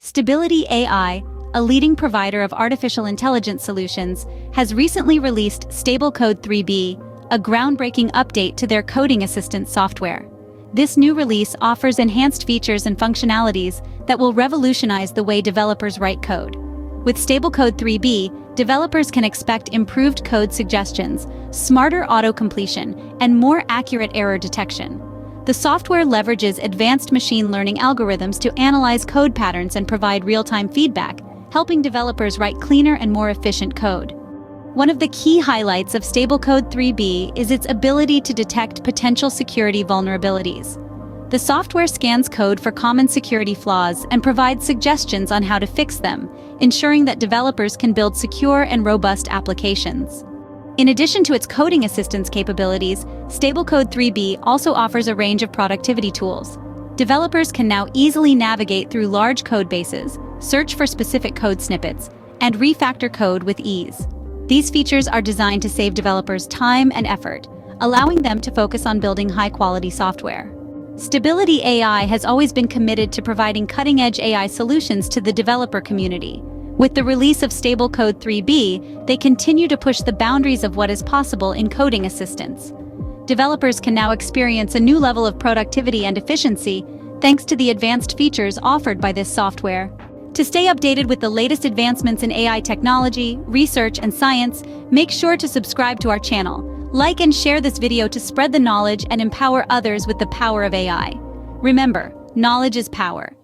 Stability AI, a leading provider of artificial intelligence solutions, has recently released Stable Code 3B, a groundbreaking update to their coding assistant software. This new release offers enhanced features and functionalities that will revolutionize the way developers write code. With Stable Code 3B, developers can expect improved code suggestions, smarter auto-completion, and more accurate error detection. The software leverages advanced machine learning algorithms to analyze code patterns and provide real-time feedback, helping developers write cleaner and more efficient code. One of the key highlights of Stable Code 3B is its ability to detect potential security vulnerabilities. The software scans code for common security flaws and provides suggestions on how to fix them, ensuring that developers can build secure and robust applications. In addition to its coding assistance capabilities, Stable Code 3B also offers a range of productivity tools. Developers can now easily navigate through large code bases, search for specific code snippets, and refactor code with ease. These features are designed to save developers time and effort, allowing them to focus on building high-quality software. Stability AI has always been committed to providing cutting-edge AI solutions to the developer community. With the release of Stable Code 3B, they continue to push the boundaries of what is possible in coding assistance. Developers can now experience a new level of productivity and efficiency thanks to the advanced features offered by this software. To stay updated with the latest advancements in AI technology, research, and science, make sure to subscribe to our channel. Like and share this video to spread the knowledge and empower others with the power of AI. Remember, knowledge is power.